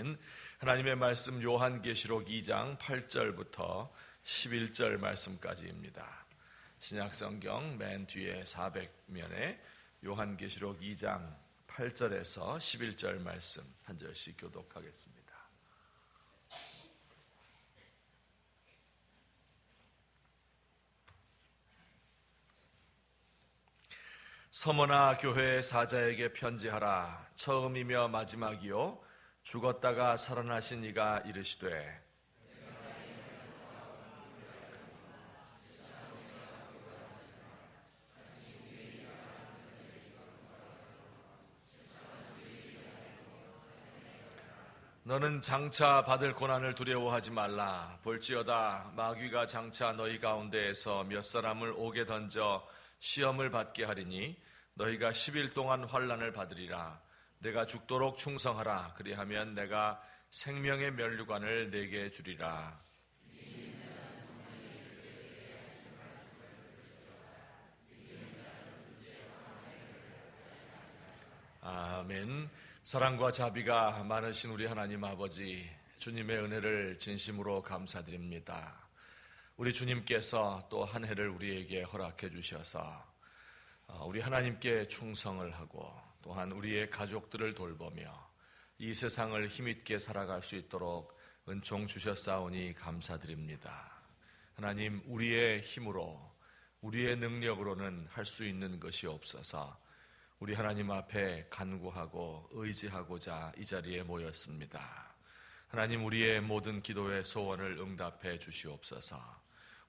아멘. 하나님의 말씀 요한계시록 2장 8절부터 11절 말씀까지입니다. 신약성경 맨 뒤에 400면에 요한계시록 2장 8절에서 11절 말씀 한 절씩 교독하겠습니다. 서머나 교회의 사자에게 편지하라. 처음이며 마지막이요 죽었다가 살아나신 이가 이르시되 너는 장차 받을 고난을 두려워하지 말라. 볼지어다 마귀가 장차 너희 가운데에서 몇 사람을 옥에 던져 시험을 받게 하리니 너희가 10일 동안 환난을 받으리라. 내가 죽도록 충성하라. 그리하면 내가 생명의 면류관을 내게 주리라. 아멘. 사랑과 자비가 많으신 우리 하나님 아버지, 주님의 은혜를 진심으로 감사드립니다. 우리 주님께서 또 한 해를 우리에게 허락해 주셔서 우리 하나님께 충성을 하고 또한 우리의 가족들을 돌보며 이 세상을 힘있게 살아갈 수 있도록 은총 주셨사오니 감사드립니다. 하나님, 우리의 힘으로 우리의 능력으로는 할 수 있는 것이 없어서 우리 하나님 앞에 간구하고 의지하고자 이 자리에 모였습니다. 하나님, 우리의 모든 기도의 소원을 응답해 주시옵소서.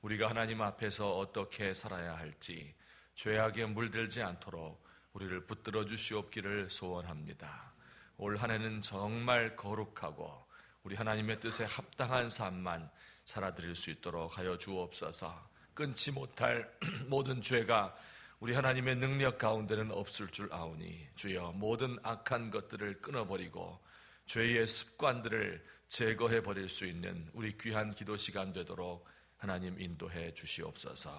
우리가 하나님 앞에서 어떻게 살아야 할지 죄악에 물들지 않도록 우리를 붙들어 주시옵기를 소원합니다. 올 한 해는 정말 거룩하고 우리 하나님의 뜻에 합당한 삶만 살아드릴 수 있도록 하여 주옵소서. 끊지 못할 모든 죄가 우리 하나님의 능력 가운데는 없을 줄 아오니 주여, 모든 악한 것들을 끊어버리고 죄의 습관들을 제거해 버릴 수 있는 우리 귀한 기도 시간 되도록 하나님 인도해 주시옵소서.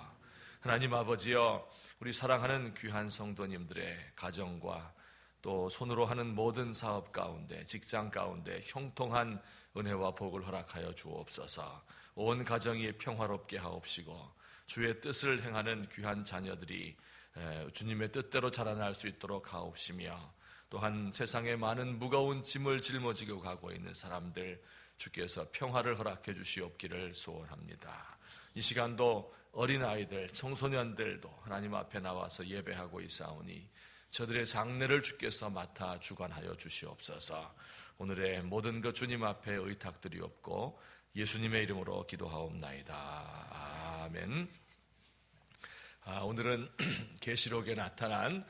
하나님 아버지여, 우리 사랑하는 귀한 성도님들의 가정과 또 손으로 하는 모든 사업 가운데, 직장 가운데 형통한 은혜와 복을 허락하여 주옵소서. 온 가정이 평화롭게 하옵시고 주의 뜻을 행하는 귀한 자녀들이 주님의 뜻대로 자라날 수 있도록 하옵시며, 또한 세상에 많은 무거운 짐을 짊어지고 가고 있는 사람들 주께서 평화를 허락해 주시옵기를 소원합니다. 이 시간도 어린아이들, 청소년들도 하나님 앞에 나와서 예배하고 있사오니 저들의 장래를 주께서 맡아 주관하여 주시옵소서. 오늘의 모든 것 주님 앞에 의탁드리옵고 예수님의 이름으로 기도하옵나이다. 아멘. 오늘은 계시록에 나타난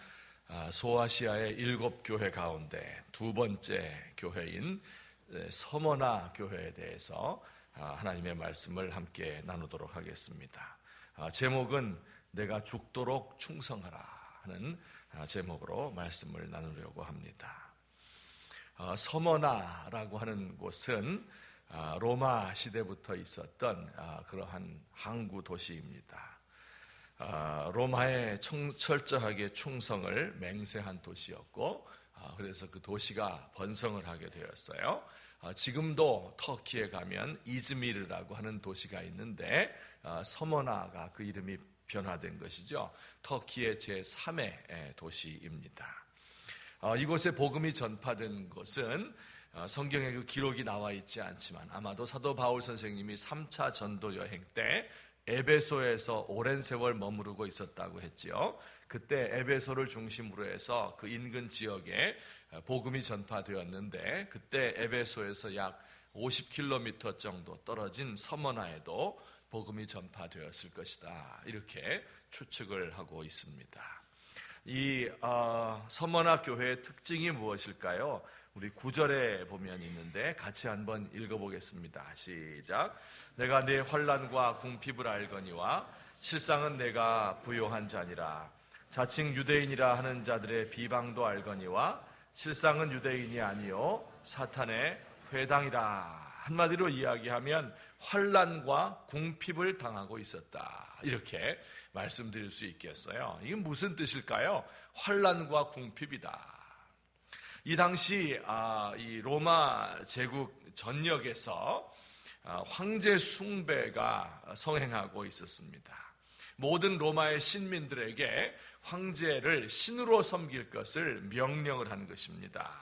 소아시아의 7교회 가운데 두 번째 교회인 서머나 교회에 대해서 하나님의 말씀을 함께 나누도록 하겠습니다. 제목은 내가 죽도록 충성하라 하는 제목으로 말씀을 나누려고 합니다. 서머나라고 하는 곳은 로마 시대부터 있었던 그러한 항구 도시입니다. 로마에 철저하게 충성을 맹세한 도시였고, 그래서 그 도시가 번성을 하게 되었어요. 지금도 터키에 가면 이즈미르라고 하는 도시가 있는데 서머나가 그 이름이 변화된 것이죠. 터키의 제3의 도시입니다. 이곳에 복음이 전파된 것은 성경에 그 기록이 나와 있지 않지만 아마도 사도 바울 선생님이 3차 전도 여행 때 에베소에서 오랜 세월 머무르고 있었다고 했지요. 그때 에베소를 중심으로 해서 그 인근 지역에 복음이 전파되었는데, 그때 에베소에서 약 50km 정도 떨어진 서머나에도 복음이 전파되었을 것이다, 이렇게 추측을 하고 있습니다. 이 서머나 교회의 특징이 무엇일까요? 우리 9절에 보면 있는데 같이 한번 읽어보겠습니다. 시작. 내가 네 환난과 궁핍을 알거니와 실상은 내가 부요한 자니라. 자칭 유대인이라 하는 자들의 비방도 알거니와 실상은 유대인이 아니요 사탄의 회당이라. 한마디로 이야기하면 환난과 궁핍을 당하고 있었다, 이렇게 말씀드릴 수 있겠어요. 이게 무슨 뜻일까요? 환난과 궁핍이다. 이 당시 이 로마 제국 전역에서 황제 숭배가 성행하고 있었습니다. 모든 로마의 신민들에게 황제를 신으로 섬길 것을 명령을 한 것입니다.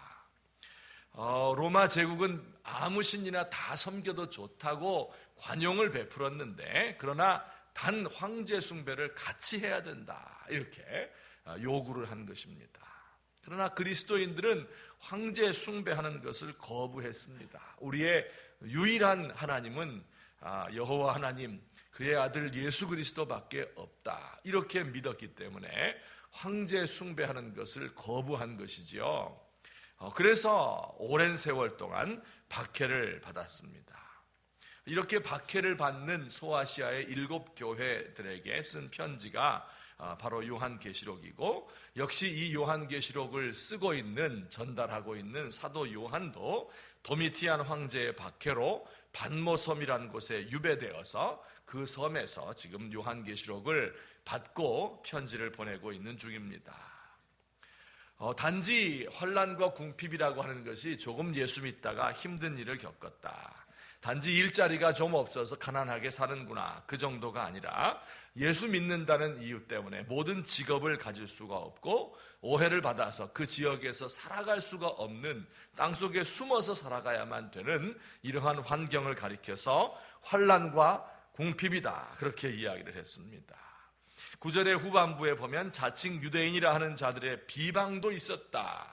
로마 제국은 아무 신이나 다 섬겨도 좋다고 관용을 베풀었는데, 그러나 단 황제 숭배를 같이 해야 된다, 이렇게 요구를 한 것입니다. 그러나 그리스도인들은 황제 숭배하는 것을 거부했습니다. 우리의 유일한 하나님은 여호와 하나님, 그의 아들 예수 그리스도밖에 없다, 이렇게 믿었기 때문에 황제 숭배하는 것을 거부한 것이지요. 그래서 오랜 세월 동안 박해를 받았습니다. 이렇게 박해를 받는 소아시아의 7교회들에게 쓴 편지가 바로 요한계시록이고, 역시 이 요한계시록을 쓰고 있는, 전달하고 있는 사도 요한도 도미티안 황제의 박해로 반모섬이라는 곳에 유배되어서 그 섬에서 지금 요한계시록을 받고 편지를 보내고 있는 중입니다. 단지 환난과 궁핍이라고 하는 것이 조금 예수 믿다가 힘든 일을 겪었다, 단지 일자리가 좀 없어서 가난하게 사는구나, 그 정도가 아니라 예수 믿는다는 이유 때문에 모든 직업을 가질 수가 없고 오해를 받아서 그 지역에서 살아갈 수가 없는, 땅속에 숨어서 살아가야만 되는 이러한 환경을 가리켜서 환난과 궁핍이다, 그렇게 이야기를 했습니다. 9절의 후반부에 보면 자칭 유대인이라 하는 자들의 비방도 있었다.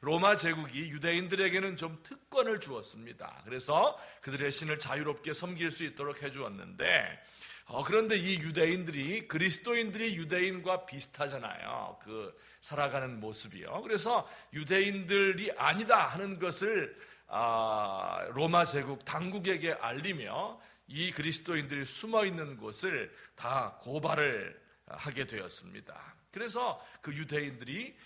로마 제국이 유대인들에게는 좀 특권을 주었습니다. 그래서 그들의 신을 자유롭게 섬길 수 있도록 해주었는데, 그런데 이 유대인들이, 그리스도인들이 유대인과 비슷하잖아요, 그 살아가는 모습이요. 그래서 유대인들이 아니다 하는 것을 로마 제국 당국에게 알리며 이 그리스도인들이 숨어있는 곳을 다 고발을 하게 되었습니다. 그래서 그 유대인들이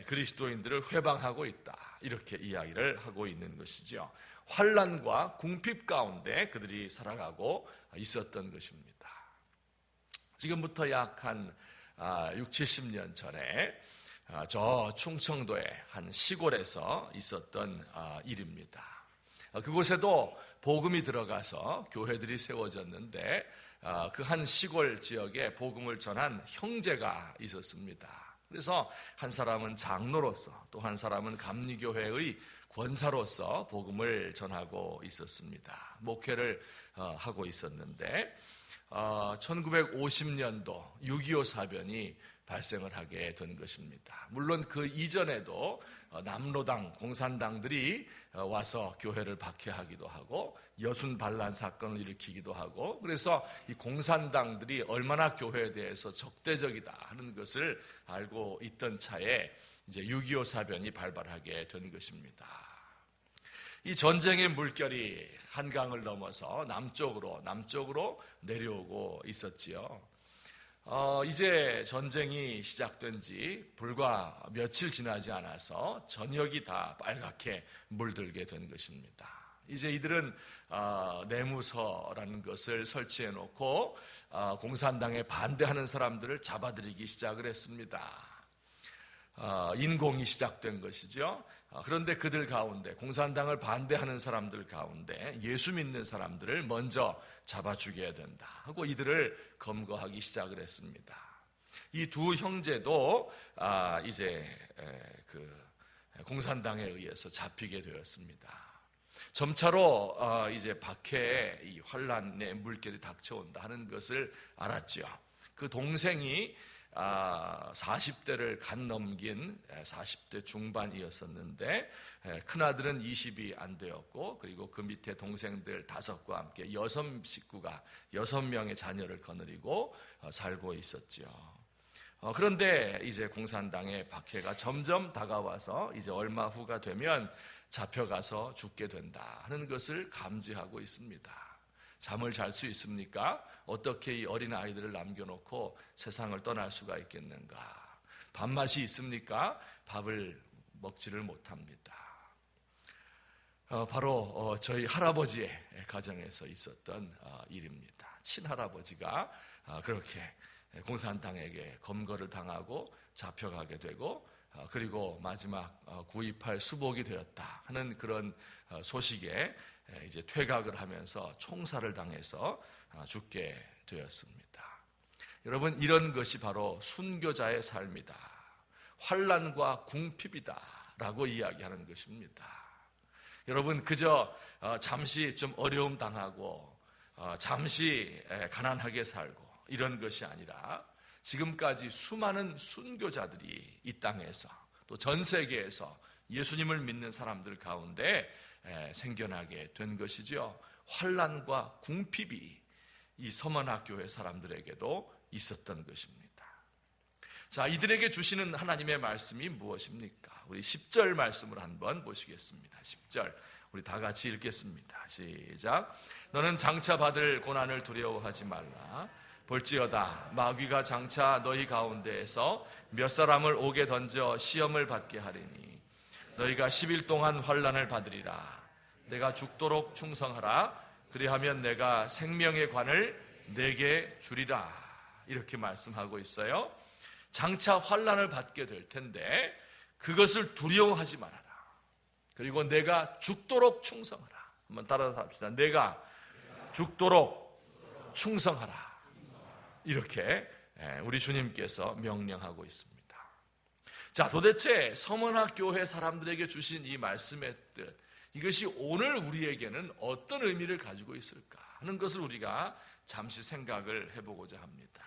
그리스도인들을 회방하고 있다, 이렇게 이야기를 하고 있는 것이죠. 환난과 궁핍 가운데 그들이 살아가고 있었던 것입니다. 지금부터 약 한 60-70년 전에 저 충청도의 한 시골에서 있었던 일입니다. 그곳에도 복음이 들어가서 교회들이 세워졌는데, 그 한 시골 지역에 복음을 전한 형제가 있었습니다. 그래서 한 사람은 장로로서, 또 한 사람은 감리교회의 권사로서 복음을 전하고 있었습니다. 목회를 하고 있었는데 1950년도 6.25 사변이 발생을 하게 된 것입니다. 물론 그 이전에도 남로당, 공산당들이 와서 교회를 박해하기도 하고 여순 반란 사건을 일으키기도 하고, 그래서 이 공산당들이 얼마나 교회에 대해서 적대적이다 하는 것을 알고 있던 차에 이제 6.25 사변이 발발하게 된 것입니다. 이 전쟁의 물결이 한강을 넘어서 남쪽으로 내려오고 있었지요. 이제 전쟁이 시작된 지 불과 며칠 지나지 않아서 전역이 다 빨갛게 물들게 된 것입니다. 이제 이들은 내무서라는 것을 설치해 놓고 공산당에 반대하는 사람들을 잡아들이기 시작을 했습니다. 인공이 시작된 것이죠. 그런데 그들 가운데, 공산당을 반대하는 사람들 가운데 예수 믿는 사람들을 먼저 잡아 죽여야 된다 하고 이들을 검거하기 시작을 했습니다. 이 두 형제도 이제 그 공산당에 의해서 잡히게 되었습니다. 점차로 이제 박해의 이 환란의 물결이 닥쳐온다 하는 것을 알았죠. 그 동생이 40대를 간 넘긴 40대 중반이었었는데, 큰아들은 20이 안 되었고, 그리고 그 밑에 동생들 5과 함께 6명의 자녀를 거느리고 살고 있었죠. 그런데 이제 공산당의 박해가 점점 다가와서 이제 얼마 후가 되면 잡혀가서 죽게 된다 하는 것을 감지하고 있습니다. 잠을 잘 수 있습니까? 어떻게 이 어린 아이들을 남겨놓고 세상을 떠날 수가 있겠는가? 밥맛이 있습니까? 밥을 먹지를 못합니다. 바로 저희 할아버지의 가정에서 있었던 일입니다. 친할아버지가 그렇게 공산당에게 검거를 당하고 잡혀가게 되고 그리고 마지막 9.28 수복이 되었다 하는 그런 소식에 이제 퇴각을 하면서 총살을 당해서 죽게 되었습니다. 여러분, 이런 것이 바로 순교자의 삶이다, 환난과 궁핍이다 라고 이야기하는 것입니다. 여러분, 그저 잠시 좀 어려움 당하고 잠시 가난하게 살고 이런 것이 아니라 지금까지 수많은 순교자들이 이 땅에서 또 전 세계에서 예수님을 믿는 사람들 가운데 생겨나게 된 것이죠. 환난과 궁핍이 이 서머나 교회 사람들에게도 있었던 것입니다. 자, 이들에게 주시는 하나님의 말씀이 무엇입니까? 우리 10절 말씀을 한번 보시겠습니다. 10절 우리 다 같이 읽겠습니다. 시작. 너는 장차 받을 고난을 두려워하지 말라. 볼지어다 마귀가 장차 너희 가운데에서 몇 사람을 옥에 던져 시험을 받게 하리니 너희가 10일 동안 환난을 받으리라. 내가 죽도록 충성하라. 그리하면 내가 생명의 관을 내게 주리라. 이렇게 말씀하고 있어요. 장차 환난을 받게 될 텐데 그것을 두려워하지 말아라. 그리고 내가 죽도록 충성하라. 한번 따라서 합시다. 내가 죽도록 충성하라. 이렇게 우리 주님께서 명령하고 있습니다. 자, 도대체 서머나 교회 사람들에게 주신 이 말씀의 뜻, 이것이 오늘 우리에게는 어떤 의미를 가지고 있을까 하는 것을 우리가 잠시 생각을 해보고자 합니다.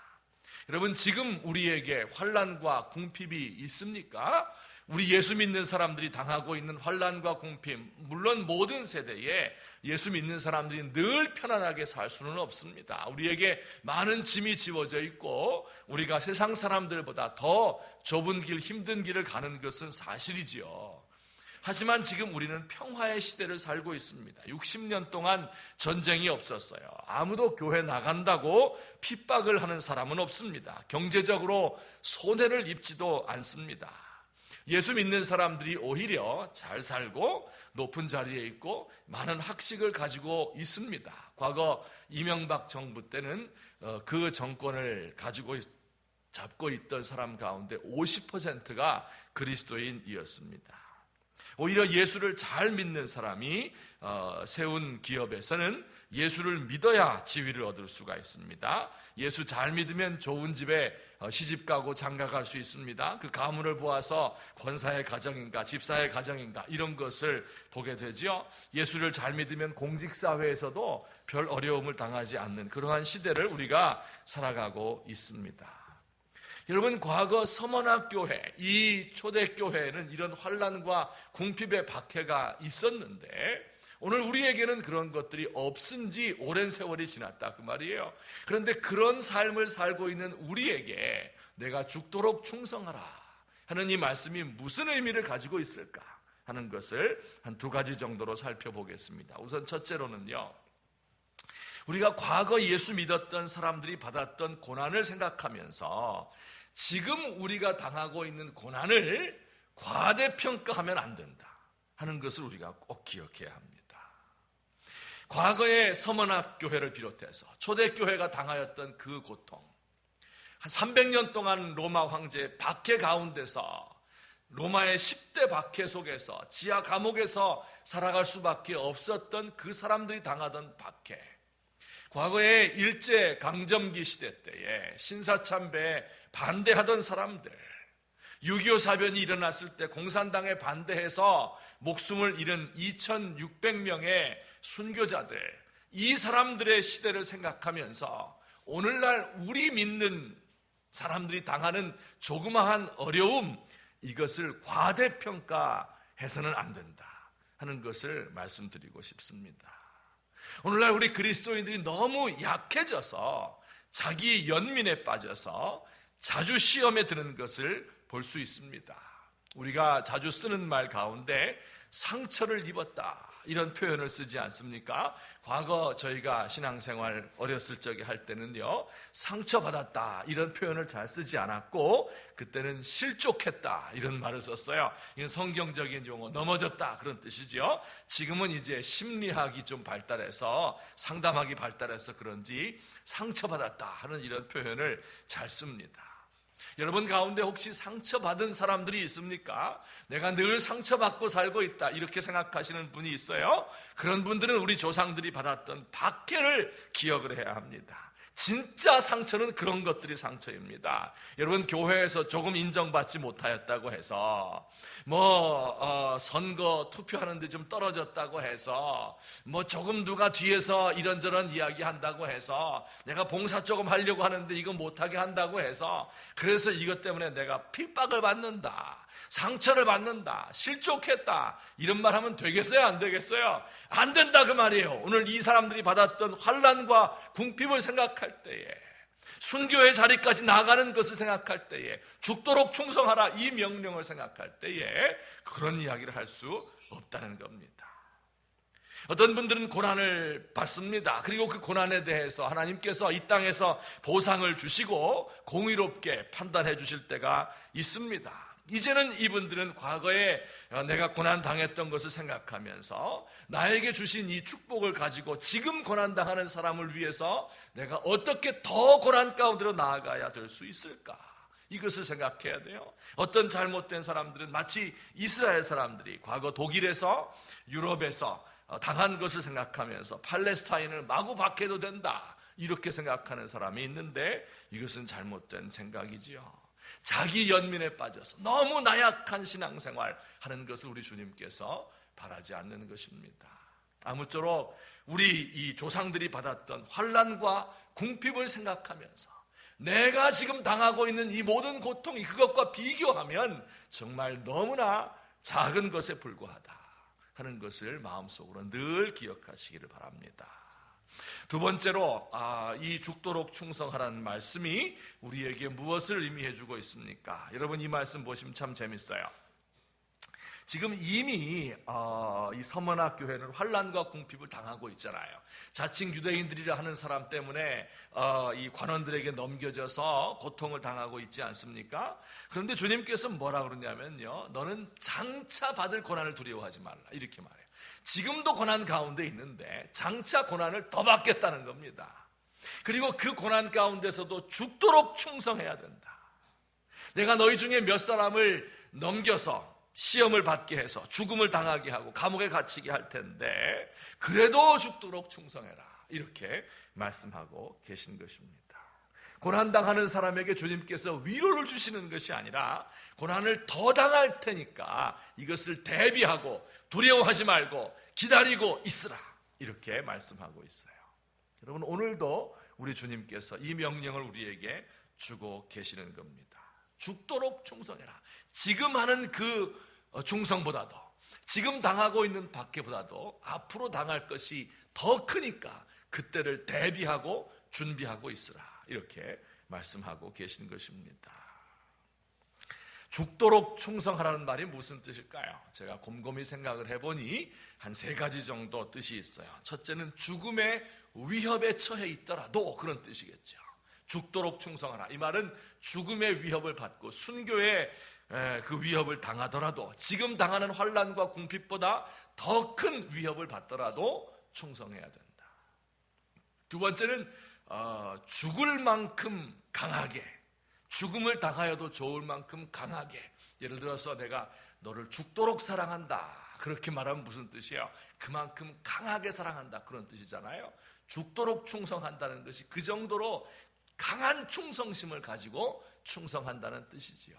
여러분, 지금 우리에게 환난과 궁핍이 있습니까? 우리 예수 믿는 사람들이 당하고 있는 환난과 궁핍, 물론 모든 세대에 예수 믿는 사람들이 늘 편안하게 살 수는 없습니다. 우리에게 많은 짐이 지워져 있고 우리가 세상 사람들보다 더 좁은 길, 힘든 길을 가는 것은 사실이지요. 하지만 지금 우리는 평화의 시대를 살고 있습니다. 60년 동안 전쟁이 없었어요. 아무도 교회 나간다고 핍박을 하는 사람은 없습니다. 경제적으로 손해를 입지도 않습니다. 예수 믿는 사람들이 오히려 잘 살고 높은 자리에 있고 많은 학식을 가지고 있습니다. 과거 이명박 정부 때는 그 정권을 가지고 잡고 있던 사람 가운데 50%가 그리스도인이었습니다. 오히려 예수를 잘 믿는 사람이 세운 기업에서는 예수를 믿어야 지위를 얻을 수가 있습니다. 예수 잘 믿으면 좋은 집에 시집가고 장가갈 수 있습니다. 그 가문을 보아서 권사의 가정인가 집사의 가정인가 이런 것을 보게 되죠. 예수를 잘 믿으면 공직사회에서도 별 어려움을 당하지 않는 그러한 시대를 우리가 살아가고 있습니다. 여러분, 과거 서머나 교회, 이 초대교회에는 이런 환난과 궁핍의 박해가 있었는데 오늘 우리에게는 그런 것들이 없은 지 오랜 세월이 지났다 그 말이에요. 그런데 그런 삶을 살고 있는 우리에게 내가 죽도록 충성하라 하는 이 말씀이 무슨 의미를 가지고 있을까 하는 것을 한 두 가지 정도로 살펴보겠습니다. 우선 첫째로는요, 우리가 과거 예수 믿었던 사람들이 받았던 고난을 생각하면서 지금 우리가 당하고 있는 고난을 과대평가하면 안 된다 하는 것을 우리가 꼭 기억해야 합니다. 과거의 서머나 교회를 비롯해서 초대교회가 당하였던 그 고통, 한 300년 동안 로마 황제의 박해 가운데서 로마의 10대 박해 속에서 지하 감옥에서 살아갈 수밖에 없었던 그 사람들이 당하던 박해, 과거의 일제 강점기 시대 때에 신사참배에 반대하던 사람들, 6.25 사변이 일어났을 때 공산당에 반대해서 목숨을 잃은 2,600명의 순교자들, 이 사람들의 시대를 생각하면서 오늘날 우리 믿는 사람들이 당하는 조그마한 어려움, 이것을 과대평가해서는 안 된다 하는 것을 말씀드리고 싶습니다. 오늘날 우리 그리스도인들이 너무 약해져서 자기 연민에 빠져서 자주 시험에 드는 것을 볼 수 있습니다. 우리가 자주 쓰는 말 가운데 상처를 입었다 이런 표현을 쓰지 않습니까? 과거 저희가 신앙생활 어렸을 적에 할 때는요, 상처받았다 이런 표현을 잘 쓰지 않았고 그때는 실족했다 이런 말을 썼어요. 이건 성경적인 용어, 넘어졌다 그런 뜻이죠. 지금은 이제 심리학이 좀 발달해서, 상담학이 발달해서 그런지 상처받았다 하는 이런 표현을 잘 씁니다. 여러분 가운데 혹시 상처받은 사람들이 있습니까? 내가 늘 상처받고 살고 있다 이렇게 생각하시는 분이 있어요. 그런 분들은 우리 조상들이 받았던 박해를 기억을 해야 합니다. 진짜 상처는 그런 것들이 상처입니다. 여러분 교회에서 조금 인정받지 못하였다고 해서 선거 투표하는데 좀 떨어졌다고 해서 조금 누가 뒤에서 이런저런 이야기 한다고 해서 내가 봉사 조금 하려고 하는데 이거 못하게 한다고 해서 그래서 이것 때문에 내가 핍박을 받는다, 상처를 받는다, 실족했다 이런 말 하면 되겠어요? 안 되겠어요? 안 된다 그 말이에요. 오늘 이 사람들이 받았던 환난과 궁핍을 생각할 때에, 순교의 자리까지 나가는 것을 생각할 때에, 죽도록 충성하라 이 명령을 생각할 때에 그런 이야기를 할 수 없다는 겁니다. 어떤 분들은 고난을 받습니다. 그리고 그 고난에 대해서 하나님께서 이 땅에서 보상을 주시고 공의롭게 판단해 주실 때가 있습니다. 이제는 이분들은 과거에 내가 고난당했던 것을 생각하면서 나에게 주신 이 축복을 가지고 지금 고난당하는 사람을 위해서 내가 어떻게 더 고난 가운데로 나아가야 될 수 있을까? 이것을 생각해야 돼요. 어떤 잘못된 사람들은 마치 이스라엘 사람들이 과거 독일에서 유럽에서 당한 것을 생각하면서 팔레스타인을 마구 박해도 된다 이렇게 생각하는 사람이 있는데 이것은 잘못된 생각이지요. 자기 연민에 빠져서 너무 나약한 신앙생활 하는 것을 우리 주님께서 바라지 않는 것입니다. 아무쪼록 우리 이 조상들이 받았던 환난과 궁핍을 생각하면서 내가 지금 당하고 있는 이 모든 고통이 그것과 비교하면 정말 너무나 작은 것에 불과하다 하는 것을 마음속으로 늘 기억하시기를 바랍니다. 두 번째로 이 죽도록 충성하라는 말씀이 우리에게 무엇을 의미해 주고 있습니까? 여러분 이 말씀 보시면 참 재밌어요. 지금 이미 이 서머나 교회는 환난과 궁핍을 당하고 있잖아요. 자칭 유대인들이라 하는 사람 때문에 이 관원들에게 넘겨져서 고통을 당하고 있지 않습니까? 그런데 주님께서 뭐라 그러냐면요, 너는 장차 받을 고난을 두려워하지 말라 이렇게 말해요. 지금도 고난 가운데 있는데 장차 고난을 더 받겠다는 겁니다. 그리고 그 고난 가운데서도 죽도록 충성해야 된다. 내가 너희 중에 몇 사람을 넘겨서 시험을 받게 해서 죽음을 당하게 하고 감옥에 갇히게 할 텐데 그래도 죽도록 충성해라 이렇게 말씀하고 계신 것입니다. 고난당하는 사람에게 주님께서 위로를 주시는 것이 아니라 고난을 더 당할 테니까 이것을 대비하고 두려워하지 말고 기다리고 있으라 이렇게 말씀하고 있어요. 여러분 오늘도 우리 주님께서 이 명령을 우리에게 주고 계시는 겁니다. 죽도록 충성해라. 지금 하는 그 충성보다도 지금 당하고 있는 박해보다도 앞으로 당할 것이 더 크니까 그때를 대비하고 준비하고 있으라 이렇게 말씀하고 계신 것입니다. 죽도록 충성하라는 말이 무슨 뜻일까요? 제가 곰곰이 생각을 해보니 한 3가지 정도 뜻이 있어요. 첫째는 죽음의 위협에 처해 있더라도 그런 뜻이겠죠. 죽도록 충성하라. 이 말은 죽음의 위협을 받고 순교의 그 위협을 당하더라도 지금 당하는 환난과 궁핍보다 더 큰 위협을 받더라도 충성해야 된다. 두 번째는 죽을 만큼 강하게, 죽음을 당하여도 좋을 만큼 강하게. 예를 들어서 내가 너를 죽도록 사랑한다 그렇게 말하면 무슨 뜻이에요? 그만큼 강하게 사랑한다 그런 뜻이잖아요. 죽도록 충성한다는 것이 그 정도로 강한 충성심을 가지고 충성한다는 뜻이지요.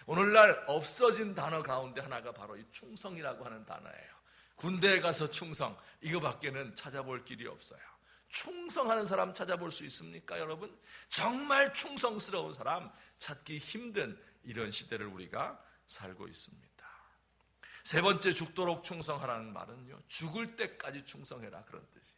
오늘날 없어진 단어 가운데 하나가 바로 이 충성이라고 하는 단어예요. 군대에 가서 충성 이거밖에는 찾아볼 길이 없어요. 충성하는 사람 찾아볼 수 있습니까, 여러분? 정말 충성스러운 사람 찾기 힘든 이런 시대를 우리가 살고 있습니다. 세 번째 죽도록 충성하라는 말은요, 죽을 때까지 충성해라 그런 뜻이에요.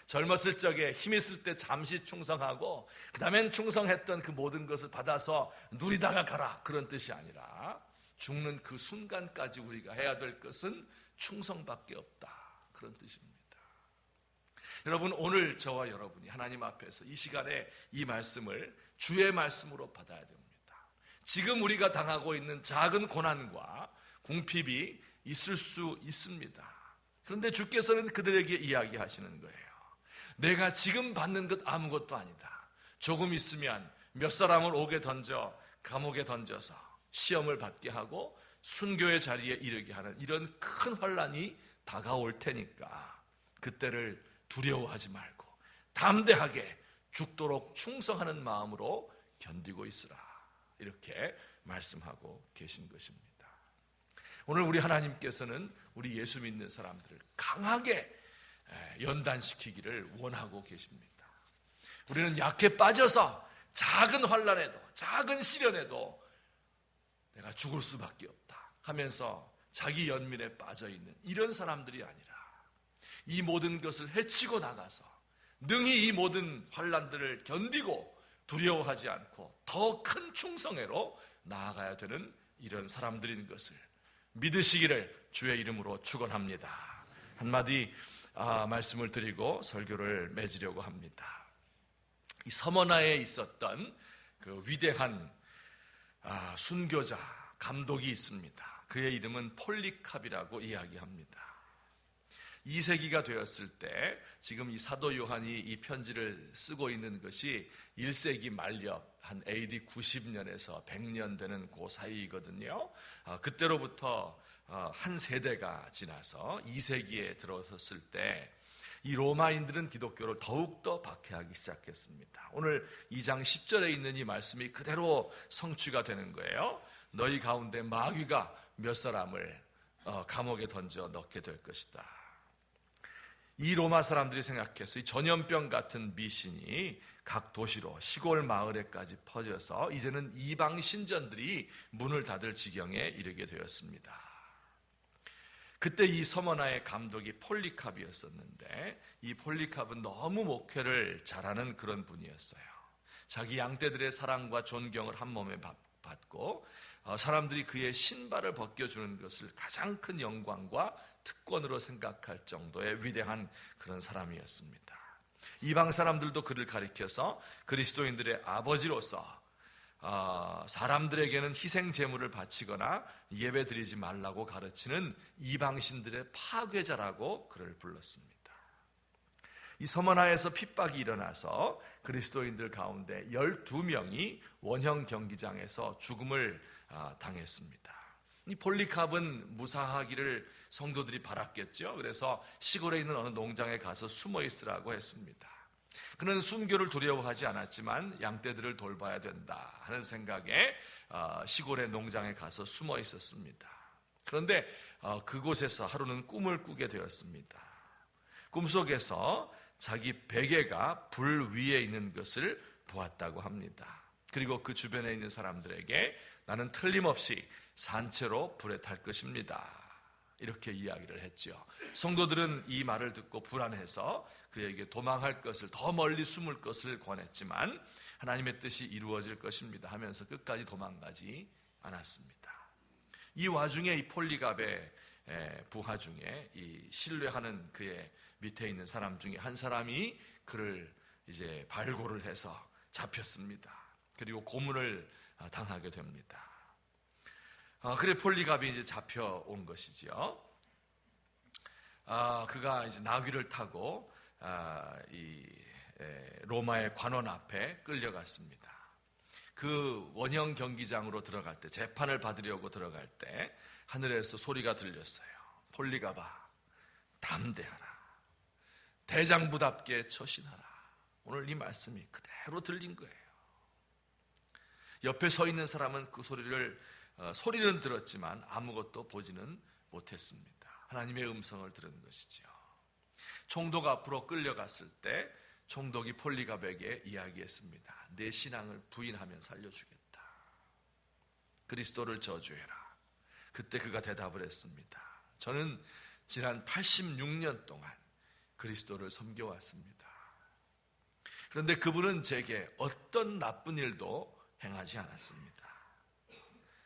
젊었을 적에 힘 있을 때 잠시 충성하고 그 다음엔 충성했던 그 모든 것을 받아서 누리다가 가라 그런 뜻이 아니라 죽는 그 순간까지 우리가 해야 될 것은 충성밖에 없다 그런 뜻입니다. 여러분 오늘 저와 여러분이 하나님 앞에서 이 시간에 이 말씀을 주의 말씀으로 받아야 됩니다. 지금 우리가 당하고 있는 작은 고난과 궁핍이 있을 수 있습니다. 그런데 주께서는 그들에게 이야기하시는 거예요. 내가 지금 받는 것 아무것도 아니다. 조금 있으면 몇 사람을 옥에 던져 감옥에 던져서 시험을 받게 하고 순교의 자리에 이르게 하는 이런 큰 환난이 다가올 테니까 그때를 두려워하지 말고 담대하게 죽도록 충성하는 마음으로 견디고 있으라, 이렇게 말씀하고 계신 것입니다. 오늘 우리 하나님께서는 우리 예수 믿는 사람들을 강하게 연단시키기를 원하고 계십니다. 우리는 약해 빠져서 작은 환난에도 작은 시련에도 내가 죽을 수밖에 없다 하면서 자기 연민에 빠져있는 이런 사람들이 아니라 이 모든 것을 헤치고 나가서 능히 이 모든 환난들을 견디고 두려워하지 않고 더 큰 충성회로 나아가야 되는 이런 사람들인 것을 믿으시기를 주의 이름으로 축원합니다. 한마디 말씀을 드리고 설교를 맺으려고 합니다. 이 서머나에 있었던 그 위대한 순교자 감독이 있습니다. 그의 이름은 폴리캅이라고 이야기합니다. 2세기가 되었을 때 지금 이 사도 요한이 이 편지를 쓰고 있는 것이 1세기 말렵 한 AD 90년에서 100년 되는 그 사이거든요. 그때로부터 한 세대가 지나서 2세기에 들어섰을 때 이 로마인들은 기독교를 더욱더 박해하기 시작했습니다. 오늘 2장 10절에 있는 이 말씀이 그대로 성취가 되는 거예요. 너희 가운데 마귀가 몇 사람을 감옥에 던져 넣게 될 것이다. 이 로마 사람들이 생각해서 이 전염병 같은 미신이 각 도시로 시골 마을에까지 퍼져서 이제는 이방 신전들이 문을 닫을 지경에 이르게 되었습니다. 그때 이 서머나의 감독이 폴리캅이었었는데 이 폴리캅은 너무 목회를 잘하는 그런 분이었어요. 자기 양떼들의 사랑과 존경을 한 몸에 받고 사람들이 그의 신발을 벗겨주는 것을 가장 큰 영광과 특권으로 생각할 정도의 위대한 그런 사람이었습니다. 이방 사람들도 그를 가리켜서 그리스도인들의 아버지로서 사람들에게는 희생 제물을 바치거나 예배 드리지 말라고 가르치는 이방신들의 파괴자라고 그를 불렀습니다. 이 서머나에서 핍박이 일어나서 그리스도인들 가운데 12명이 원형 경기장에서 죽음을 당했습니다. 이 폴리캅은 무사하기를 성도들이 바랐겠죠. 그래서 시골에 있는 어느 농장에 가서 숨어 있으라고 했습니다. 그는 순교를 두려워하지 않았지만 양떼들을 돌봐야 된다 하는 생각에 시골의 농장에 가서 숨어 있었습니다. 그런데 그곳에서 하루는 꿈을 꾸게 되었습니다. 꿈속에서 자기 베개가 불 위에 있는 것을 보았다고 합니다. 그리고 그 주변에 있는 사람들에게 나는 틀림없이 산채로 불에 탈 것입니다, 이렇게 이야기를 했죠. 성도들은 이 말을 듣고 불안해서 그에게 도망할 것을, 더 멀리 숨을 것을 권했지만 하나님의 뜻이 이루어질 것입니다 하면서 끝까지 도망가지 않았습니다. 이 와중에 이 폴리캅의 부하 중에 이 신뢰하는 그의 밑에 있는 사람 중에 한 사람이 그를 이제 발굴을 해서 잡혔습니다. 그리고 고문을 당하게 됩니다. 그래 폴리캅이 이제 잡혀온 것이죠. 그가 이제 나귀를 타고 이 로마의 관원 앞에 끌려갔습니다. 그 원형 경기장으로 들어갈 때, 재판을 받으려고 들어갈 때 하늘에서 소리가 들렸어요. 폴리캅아, 담대하라. 대장부답게 처신하라. 오늘 이 말씀이 그대로 들린 거예요. 옆에 서 있는 사람은 그 소리는 들었지만 아무것도 보지는 못했습니다. 하나님의 음성을 들은 것이죠. 총독 앞으로 끌려갔을 때 총독이 폴리캅에게 이야기했습니다. 내 신앙을 부인하면 살려주겠다. 그리스도를 저주해라. 그때 그가 대답을 했습니다. 저는 지난 86년 동안 그리스도를 섬겨왔습니다. 그런데 그분은 제게 어떤 나쁜 일도 행하지 않았습니다.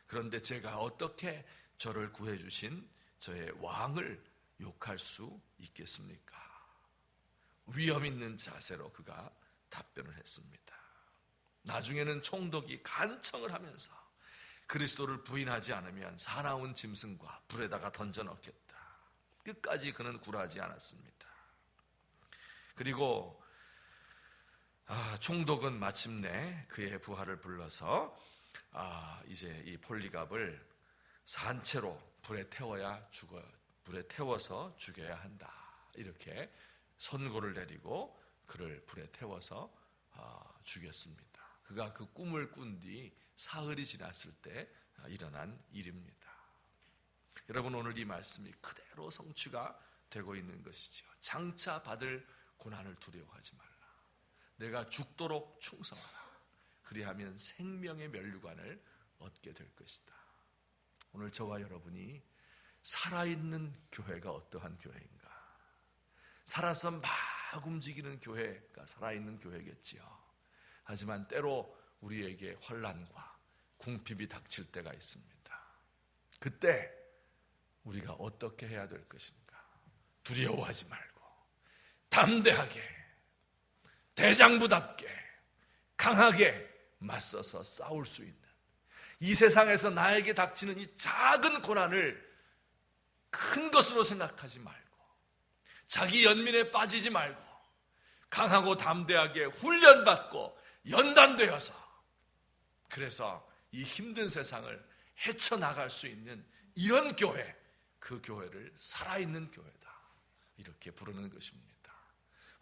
그런데 제가 어떻게 저를 구해주신 저의 왕을 욕할 수 있겠습니까? 위험 있는 자세로 그가 답변을 했습니다. 나중에는 총독이 간청을 하면서 그리스도를 부인하지 않으면 사나운 짐승과 불에다가 던져 넣겠다. 끝까지 그는 굴하지 않았습니다. 그리고 총독은 마침내 그의 부하를 불러서 이제 이 폴리갑을 산채로 불에 태워서 죽여야 한다. 이렇게 선고를 내리고 그를 불에 태워서 죽였습니다. 그가 그 꿈을 꾼 뒤 사흘이 지났을 때 일어난 일입니다. 여러분, 오늘 이 말씀이 그대로 성취가 되고 있는 것이죠. 장차 받을 고난을 두려워하지 말라. 내가 죽도록 충성하라. 그리하면 생명의 면류관을 얻게 될 것이다. 오늘 저와 여러분이 살아있는 교회가 어떠한 교회인가? 살아서 막 움직이는 교회가 살아있는 교회겠지요. 하지만 때로 우리에게 환난과 궁핍이 닥칠 때가 있습니다. 그때 우리가 어떻게 해야 될 것인가? 두려워하지 말고 담대하게 대장부답게 강하게 맞서서 싸울 수 있는, 이 세상에서 나에게 닥치는 이 작은 고난을 큰 것으로 생각하지 말고 자기 연민에 빠지지 말고 강하고 담대하게 훈련받고 연단되어서 그래서 이 힘든 세상을 헤쳐나갈 수 있는 이런 교회, 그 교회를 살아있는 교회다, 이렇게 부르는 것입니다.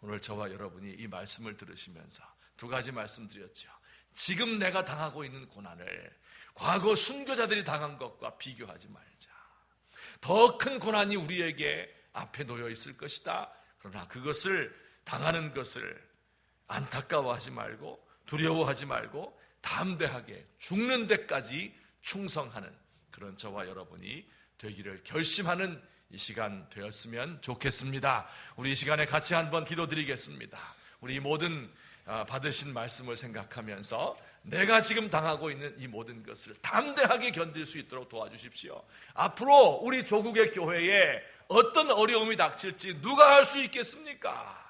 오늘 저와 여러분이 이 말씀을 들으시면서 두 가지 말씀드렸죠. 지금 내가 당하고 있는 고난을 과거 순교자들이 당한 것과 비교하지 말자. 더 큰 고난이 우리에게 앞에 놓여 있을 것이다. 그러나 그것을 당하는 것을 안타까워하지 말고 두려워하지 말고 담대하게 죽는 데까지 충성하는 그런 저와 여러분이 되기를 결심하는 이 시간 되었으면 좋겠습니다. 우리 이 시간에 같이 한번 기도드리겠습니다. 우리 모든 받으신 말씀을 생각하면서 내가 지금 당하고 있는 이 모든 것을 담대하게 견딜 수 있도록 도와주십시오. 앞으로 우리 조국의 교회에 어떤 어려움이 닥칠지 누가 알 수 있겠습니까?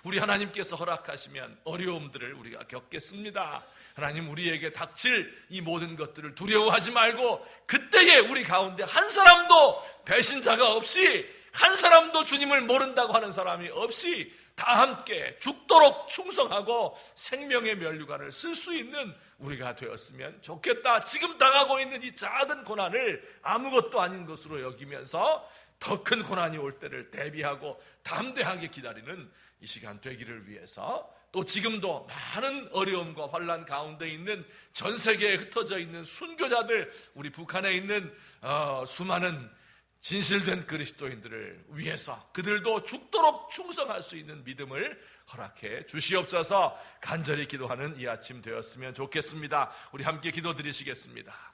우리 하나님께서 허락하시면 어려움들을 우리가 겪겠습니다. 하나님, 우리에게 닥칠 이 모든 것들을 두려워하지 말고 그때에 우리 가운데 한 사람도 배신자가 없이, 한 사람도 주님을 모른다고 하는 사람이 없이 다 함께 죽도록 충성하고 생명의 면류관을 쓸 수 있는 우리가 되었으면 좋겠다. 지금 당하고 있는 이 작은 고난을 아무것도 아닌 것으로 여기면서 더 큰 고난이 올 때를 대비하고 담대하게 기다리는 이 시간 되기를 위해서, 또 지금도 많은 어려움과 환난 가운데 있는 전 세계에 흩어져 있는 순교자들, 우리 북한에 있는 수많은 진실된 그리스도인들을 위해서 그들도 죽도록 충성할 수 있는 믿음을 허락해 주시옵소서. 간절히 기도하는 이 아침 되었으면 좋겠습니다. 우리 함께 기도드리시겠습니다.